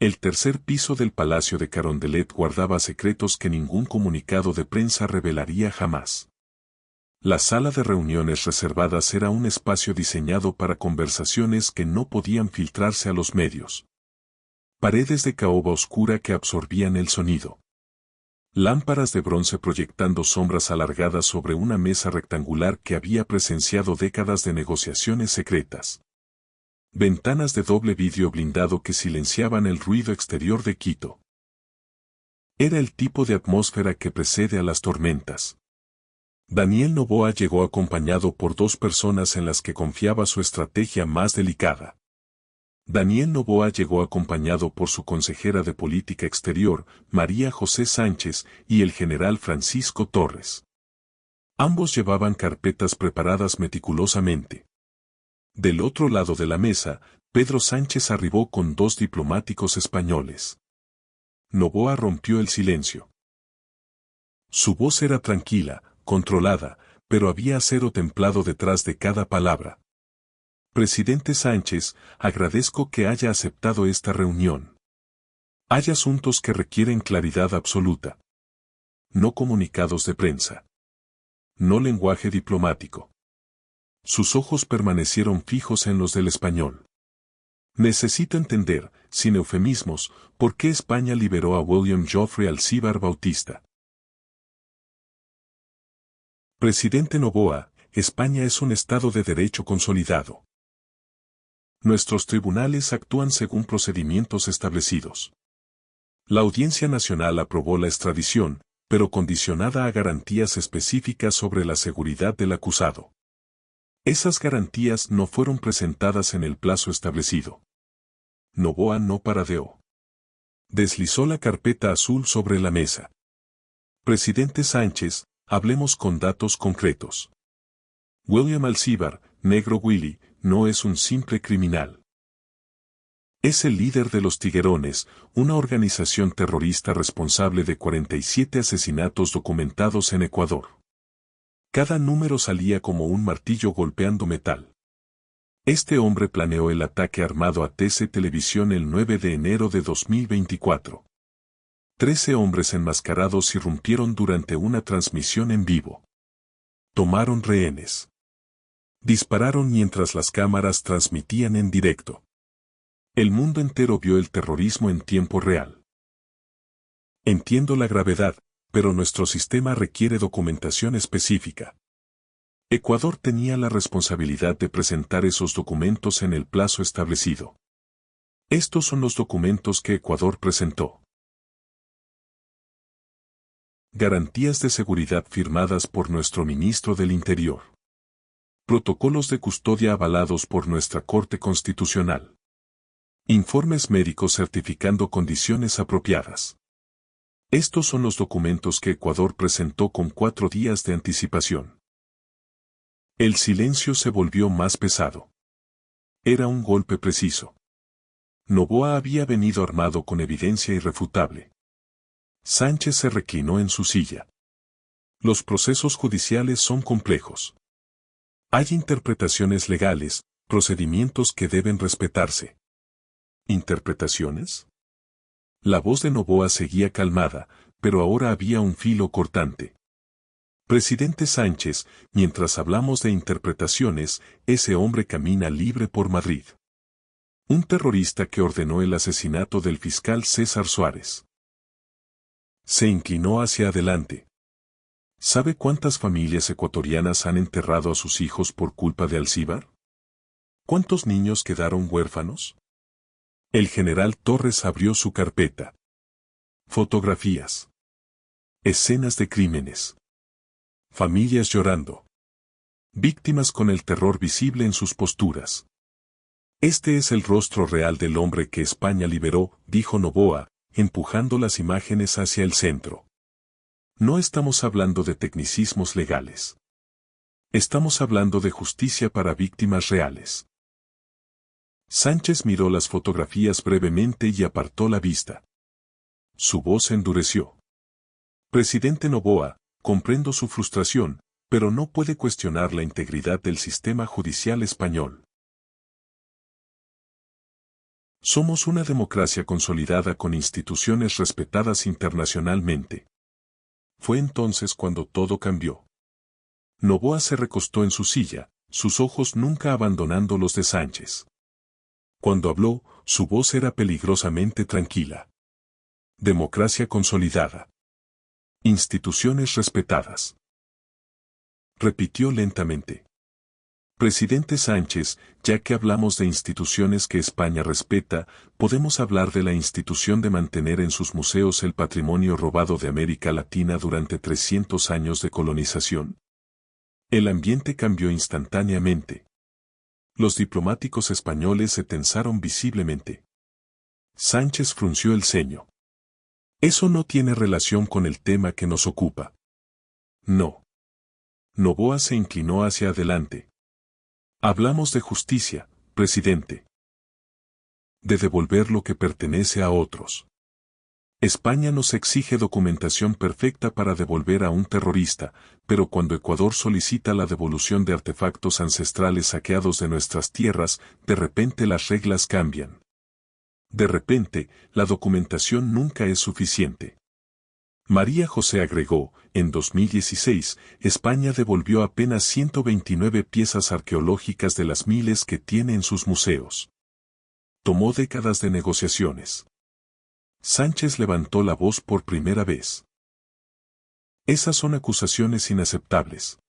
El tercer piso del Palacio de Carondelet guardaba secretos que ningún comunicado de prensa revelaría jamás. La sala de reuniones reservadas era un espacio diseñado para conversaciones que no podían filtrarse a los medios. Paredes de caoba oscura que absorbían el sonido. Lámparas de bronce proyectando sombras alargadas sobre una mesa rectangular que había presenciado décadas de negociaciones secretas. Ventanas de doble vidrio blindado que silenciaban el ruido exterior de Quito. Era el tipo de atmósfera que precede a las tormentas. Daniel Noboa llegó acompañado por dos personas en las que confiaba su estrategia más delicada. Daniel Noboa llegó acompañado por su consejera de política exterior, María José Sánchez, y el general Francisco Torres. Ambos llevaban carpetas preparadas meticulosamente. Del otro lado de la mesa, Pedro Sánchez arribó con dos diplomáticos españoles. Noboa rompió el silencio. Su voz era tranquila, controlada, pero había acero templado detrás de cada palabra. Presidente Sánchez, agradezco que haya aceptado esta reunión. Hay asuntos que requieren claridad absoluta. No comunicados de prensa. No lenguaje diplomático. Sus ojos permanecieron fijos en los del español. Necesito entender, sin eufemismos, por qué España liberó a William Joffrey Alcíbar Bautista. Presidente Noboa, España es un Estado de derecho consolidado. Nuestros tribunales actúan según procedimientos establecidos. La Audiencia Nacional aprobó la extradición, pero condicionada a garantías específicas sobre la seguridad del acusado. Esas garantías no fueron presentadas en el plazo establecido. Noboa no paradeó. Deslizó la carpeta azul sobre la mesa. Presidente Sánchez, hablemos con datos concretos. William Alcíbar, Negro Willy, no es un simple criminal. Es el líder de los Tiguerones, una organización terrorista responsable de 47 asesinatos documentados en Ecuador. Cada número salía como un martillo golpeando metal. Este hombre planeó el ataque armado a TC Televisión el 9 de enero de 2024. 13 hombres enmascarados irrumpieron durante una transmisión en vivo. Tomaron rehenes. Dispararon mientras las cámaras transmitían en directo. El mundo entero vio el terrorismo en tiempo real. Entiendo la gravedad, pero nuestro sistema requiere documentación específica. Ecuador tenía la responsabilidad de presentar esos documentos en el plazo establecido. Estos son los documentos que Ecuador presentó. Garantías de seguridad firmadas por nuestro ministro del Interior. Protocolos de custodia avalados por nuestra Corte Constitucional. Informes médicos certificando condiciones apropiadas. Estos son los documentos que Ecuador presentó con 4 días de anticipación. El silencio se volvió más pesado. Era un golpe preciso. Noboa había venido armado con evidencia irrefutable. Sánchez se reclinó en su silla. Los procesos judiciales son complejos. Hay interpretaciones legales, procedimientos que deben respetarse. ¿Interpretaciones? La voz de Noboa seguía calmada, pero ahora había un filo cortante. Presidente Sánchez, mientras hablamos de interpretaciones, ese hombre camina libre por Madrid. Un terrorista que ordenó el asesinato del fiscal César Suárez. Se inclinó hacia adelante. ¿Sabe cuántas familias ecuatorianas han enterrado a sus hijos por culpa de Alcíbar? ¿Cuántos niños quedaron huérfanos? El general Torres abrió su carpeta. Fotografías. Escenas de crímenes. Familias llorando. Víctimas con el terror visible en sus posturas. Este es el rostro real del hombre que España liberó, dijo Noboa, empujando las imágenes hacia el centro. No estamos hablando de tecnicismos legales. Estamos hablando de justicia para víctimas reales. Sánchez miró las fotografías brevemente y apartó la vista. Su voz endureció. Presidente Noboa, comprendo su frustración, pero no puede cuestionar la integridad del sistema judicial español. Somos una democracia consolidada con instituciones respetadas internacionalmente. Fue entonces cuando todo cambió. Noboa se recostó en su silla, sus ojos nunca abandonando los de Sánchez. Cuando habló, su voz era peligrosamente tranquila. Democracia consolidada. Instituciones respetadas. Repitió lentamente. Presidente Sánchez, ya que hablamos de instituciones que España respeta, podemos hablar de la institución de mantener en sus museos el patrimonio robado de América Latina durante 300 años de colonización. El ambiente cambió instantáneamente. Los diplomáticos españoles se tensaron visiblemente. Sánchez frunció el ceño. Eso no tiene relación con el tema que nos ocupa. No. Noboa se inclinó hacia adelante. Hablamos de justicia, presidente. De devolver lo que pertenece a otros. España nos exige documentación perfecta para devolver a un terrorista, pero cuando Ecuador solicita la devolución de artefactos ancestrales saqueados de nuestras tierras, de repente las reglas cambian. De repente, la documentación nunca es suficiente. María José agregó, en 2016, España devolvió apenas 129 piezas arqueológicas de las miles que tiene en sus museos. Tomó décadas de negociaciones. Sánchez levantó la voz por primera vez. Esas son acusaciones inaceptables.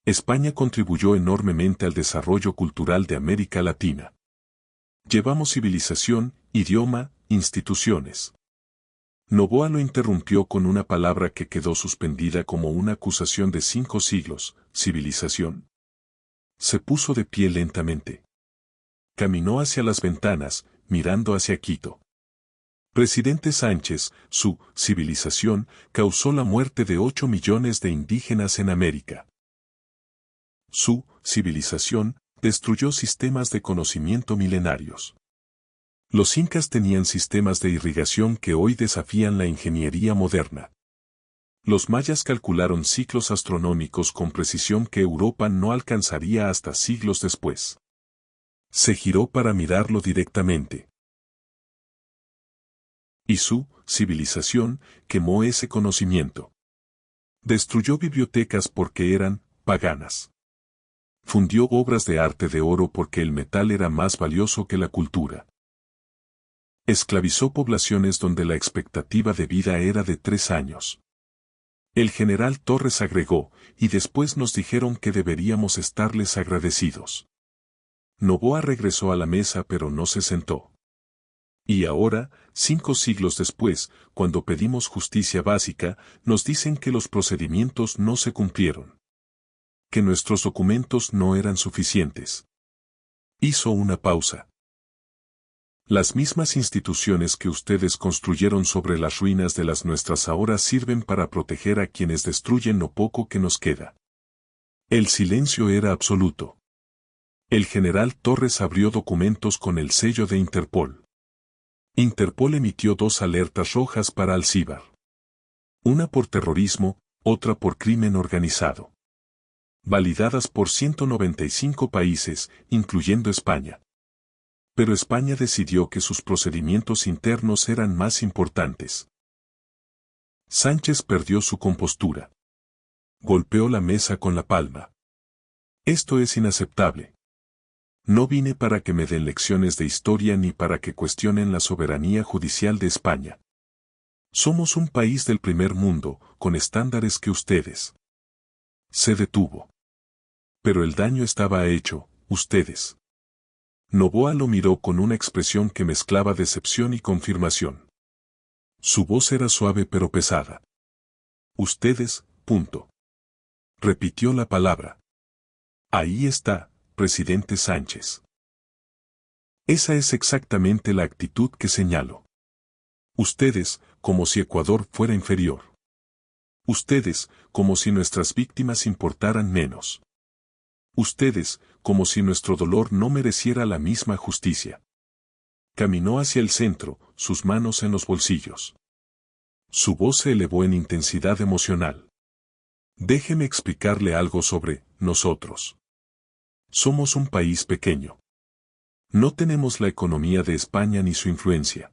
España contribuyó enormemente al desarrollo cultural de América Latina. Llevamos civilización, idioma, instituciones. Noboa lo interrumpió con una palabra que quedó suspendida como una acusación de 5 siglos, civilización. Se puso de pie lentamente. Caminó hacia las ventanas, mirando hacia Quito. Presidente Sánchez, su civilización causó la muerte de 8 millones de indígenas en América. Su civilización destruyó sistemas de conocimiento milenarios. Los incas tenían sistemas de irrigación que hoy desafían la ingeniería moderna. Los mayas calcularon ciclos astronómicos con precisión que Europa no alcanzaría hasta siglos después. Se giró para mirarlo directamente. Y su civilización quemó ese conocimiento. Destruyó bibliotecas porque eran paganas. Fundió obras de arte de oro porque el metal era más valioso que la cultura. Esclavizó poblaciones donde la expectativa de vida era de 3 años. El general Torres agregó, y después nos dijeron que deberíamos estarles agradecidos. Noboa regresó a la mesa pero no se sentó. Y ahora, 5 siglos después, cuando pedimos justicia básica, nos dicen que los procedimientos no se cumplieron. Que nuestros documentos no eran suficientes. Hizo una pausa. Las mismas instituciones que ustedes construyeron sobre las ruinas de las nuestras ahora sirven para proteger a quienes destruyen lo poco que nos queda. El silencio era absoluto. El general Torres abrió documentos con el sello de Interpol. Interpol emitió 2 alertas rojas para Alcíbar. Una por terrorismo, otra por crimen organizado. Validadas por 195 países, incluyendo España. Pero España decidió que sus procedimientos internos eran más importantes. Sánchez perdió su compostura. Golpeó la mesa con la palma. Esto es inaceptable. No vine para que me den lecciones de historia ni para que cuestionen la soberanía judicial de España. Somos un país del primer mundo, con estándares que ustedes. Se detuvo. Pero el daño estaba hecho, ustedes. Noboa lo miró con una expresión que mezclaba decepción y confirmación. Su voz era suave pero pesada. Ustedes, punto. Repitió la palabra. Ahí está, presidente Sánchez. Esa es exactamente la actitud que señalo. Ustedes, como si Ecuador fuera inferior. Ustedes, como si nuestras víctimas importaran menos. Ustedes, como si nuestro dolor no mereciera la misma justicia. Caminó hacia el centro, sus manos en los bolsillos. Su voz se elevó en intensidad emocional. Déjeme explicarle algo sobre nosotros. Somos un país pequeño. No tenemos la economía de España ni su influencia.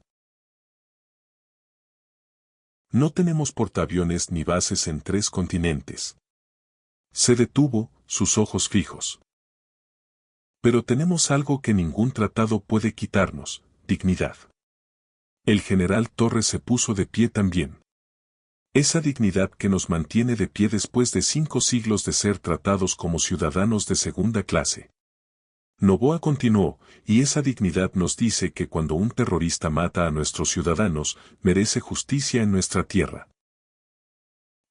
No tenemos portaaviones ni bases en 3 continentes. Se detuvo, sus ojos fijos. Pero tenemos algo que ningún tratado puede quitarnos: dignidad. El general Torres se puso de pie también. Esa dignidad que nos mantiene de pie después de 5 siglos de ser tratados como ciudadanos de segunda clase. Noboa continuó, y esa dignidad nos dice que cuando un terrorista mata a nuestros ciudadanos, merece justicia en nuestra tierra.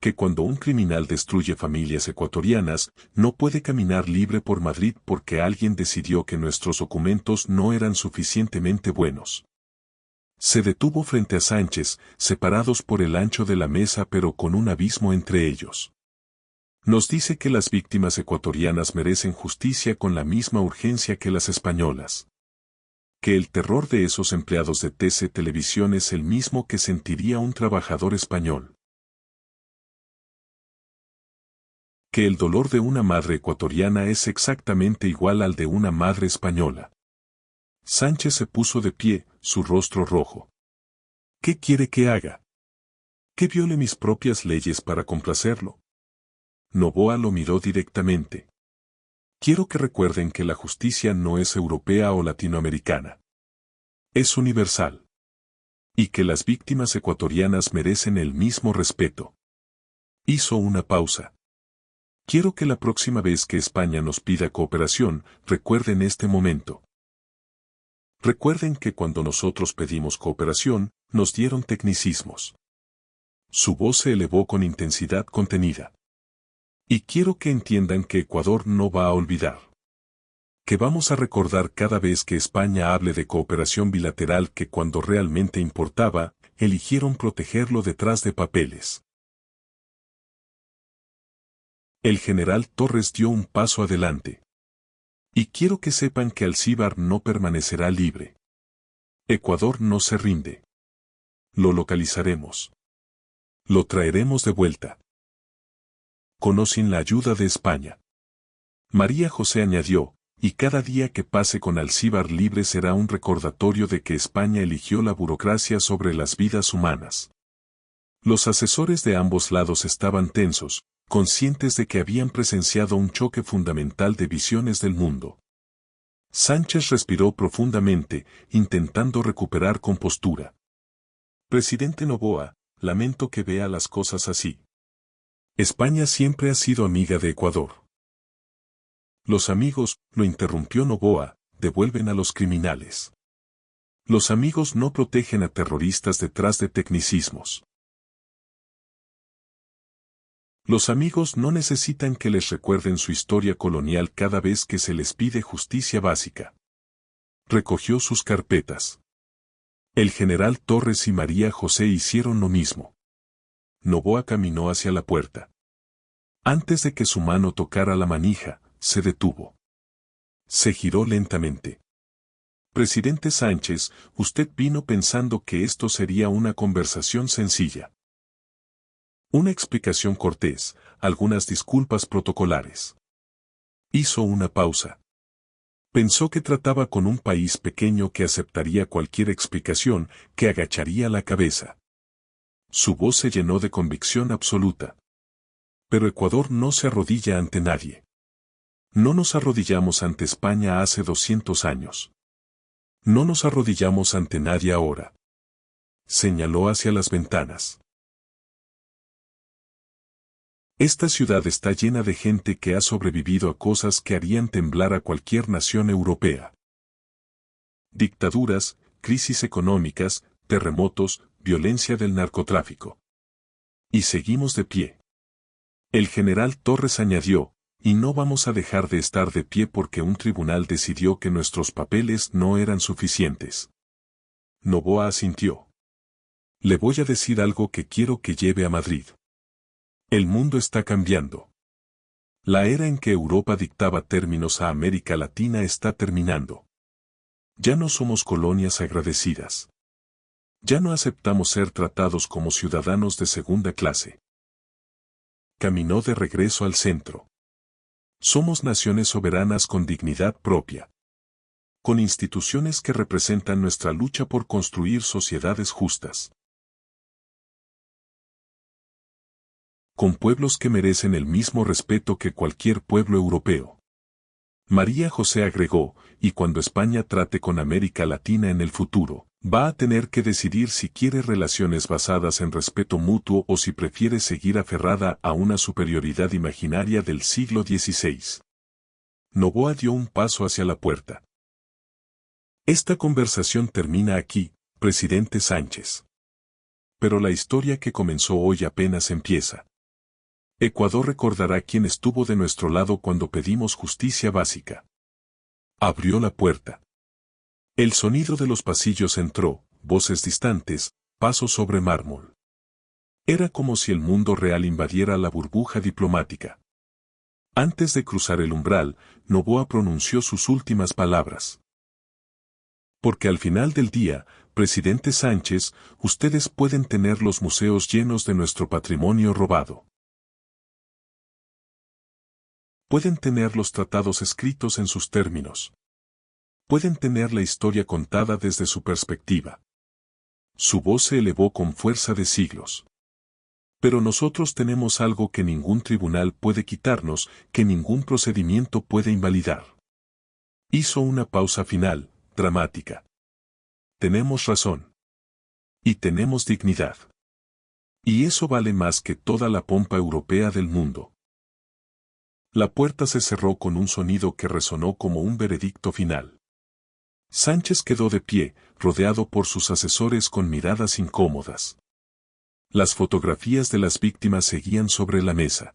Que cuando un criminal destruye familias ecuatorianas, no puede caminar libre por Madrid porque alguien decidió que nuestros documentos no eran suficientemente buenos. Se detuvo frente a Sánchez, separados por el ancho de la mesa pero con un abismo entre ellos. Nos dice que las víctimas ecuatorianas merecen justicia con la misma urgencia que las españolas. Que el terror de esos empleados de TC Televisión es el mismo que sentiría un trabajador español. Que el dolor de una madre ecuatoriana es exactamente igual al de una madre española. Sánchez se puso de pie, su rostro rojo. ¿Qué quiere que haga? ¿Que viole mis propias leyes para complacerlo? Noboa lo miró directamente. Quiero que recuerden que la justicia no es europea o latinoamericana. Es universal. Y que las víctimas ecuatorianas merecen el mismo respeto. Hizo una pausa. Quiero que la próxima vez que España nos pida cooperación, recuerden este momento. Recuerden que cuando nosotros pedimos cooperación, nos dieron tecnicismos. Su voz se elevó con intensidad contenida. Y quiero que entiendan que Ecuador no va a olvidar. Que vamos a recordar cada vez que España hable de cooperación bilateral que cuando realmente importaba, eligieron protegerlo detrás de papeles. El general Torres dio un paso adelante. Y quiero que sepan que Alcíbar no permanecerá libre. Ecuador no se rinde. Lo localizaremos. Lo traeremos de vuelta. Con o sin la ayuda de España. María José añadió, y cada día que pase con Alcíbar libre será un recordatorio de que España eligió la burocracia sobre las vidas humanas. Los asesores de ambos lados estaban tensos, conscientes de que habían presenciado un choque fundamental de visiones del mundo. Sánchez respiró profundamente, intentando recuperar compostura. Presidente Noboa, lamento que vea las cosas así. España siempre ha sido amiga de Ecuador. Los amigos, lo interrumpió Noboa, devuelven a los criminales. Los amigos no protegen a terroristas detrás de tecnicismos. Los amigos no necesitan que les recuerden su historia colonial cada vez que se les pide justicia básica. Recogió sus carpetas. El general Torres y María José hicieron lo mismo. Noboa caminó hacia la puerta. Antes de que su mano tocara la manija, se detuvo. Se giró lentamente. Presidente Sánchez, usted vino pensando que esto sería una conversación sencilla. Una explicación cortés, algunas disculpas protocolares. Hizo una pausa. Pensó que trataba con un país pequeño que aceptaría cualquier explicación, que agacharía la cabeza. Su voz se llenó de convicción absoluta. Pero Ecuador no se arrodilla ante nadie. No nos arrodillamos ante España hace 200 años. No nos arrodillamos ante nadie ahora. Señaló hacia las ventanas. Esta ciudad está llena de gente que ha sobrevivido a cosas que harían temblar a cualquier nación europea. Dictaduras, crisis económicas, terremotos, violencia del narcotráfico. Y seguimos de pie. El general Torres añadió, y no vamos a dejar de estar de pie porque un tribunal decidió que nuestros papeles no eran suficientes. Noboa asintió. Le voy a decir algo que quiero que lleve a Madrid. El mundo está cambiando. La era en que Europa dictaba términos a América Latina está terminando. Ya no somos colonias agradecidas. Ya no aceptamos ser tratados como ciudadanos de segunda clase. Caminó de regreso al centro. Somos naciones soberanas con dignidad propia. con instituciones que representan nuestra lucha por construir sociedades justas, con pueblos que merecen el mismo respeto que cualquier pueblo europeo. María José agregó, y cuando España trate con América Latina en el futuro, va a tener que decidir si quiere relaciones basadas en respeto mutuo o si prefiere seguir aferrada a una superioridad imaginaria del siglo XVI. Noboa dio un paso hacia la puerta. Esta conversación termina aquí, presidente Sánchez. Pero la historia que comenzó hoy apenas empieza. Ecuador recordará quién estuvo de nuestro lado cuando pedimos justicia básica. Abrió la puerta. El sonido de los pasillos entró, voces distantes, pasos sobre mármol. Era como si el mundo real invadiera la burbuja diplomática. Antes de cruzar el umbral, Noboa pronunció sus últimas palabras. Porque al final del día, presidente Sánchez, ustedes pueden tener los museos llenos de nuestro patrimonio robado. Pueden tener los tratados escritos en sus términos. Pueden tener la historia contada desde su perspectiva. Su voz se elevó con fuerza de siglos. Pero nosotros tenemos algo que ningún tribunal puede quitarnos, que ningún procedimiento puede invalidar. Hizo una pausa final, dramática. Tenemos razón. Y tenemos dignidad. Y eso vale más que toda la pompa europea del mundo. La puerta se cerró con un sonido que resonó como un veredicto final. Sánchez quedó de pie, rodeado por sus asesores con miradas incómodas. Las fotografías de las víctimas seguían sobre la mesa.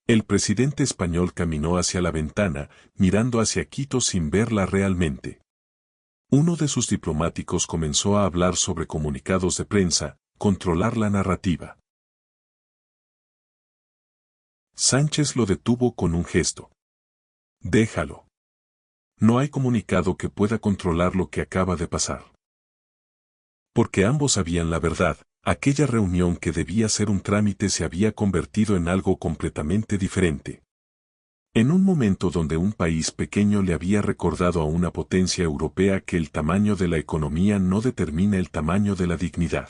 El presidente español caminó hacia la ventana, mirando hacia Quito sin verla realmente. Uno de sus diplomáticos comenzó a hablar sobre comunicados de prensa, controlar la narrativa. Sánchez lo detuvo con un gesto. Déjalo. No hay comunicado que pueda controlar lo que acaba de pasar. Porque ambos sabían la verdad, aquella reunión que debía ser un trámite se había convertido en algo completamente diferente. En un momento donde un país pequeño le había recordado a una potencia europea que el tamaño de la economía no determina el tamaño de la dignidad.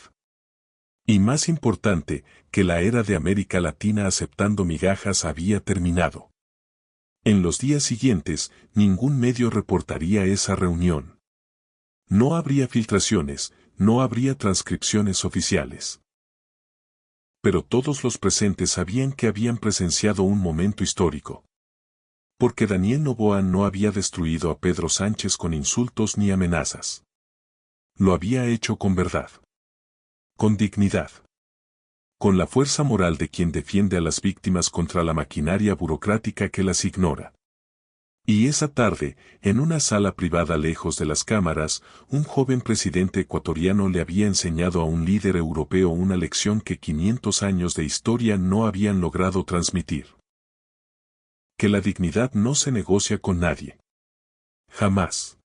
Y más importante, que la era de América Latina aceptando migajas había terminado. En los días siguientes, ningún medio reportaría esa reunión. No habría filtraciones, no habría transcripciones oficiales. Pero todos los presentes sabían que habían presenciado un momento histórico. Porque Daniel Noboa no había destruido a Pedro Sánchez con insultos ni amenazas. Lo había hecho con verdad. Con dignidad. Con la fuerza moral de quien defiende a las víctimas contra la maquinaria burocrática que las ignora. Y esa tarde, en una sala privada lejos de las cámaras, un joven presidente ecuatoriano le había enseñado a un líder europeo una lección que 500 años de historia no habían logrado transmitir. Que la dignidad no se negocia con nadie. Jamás.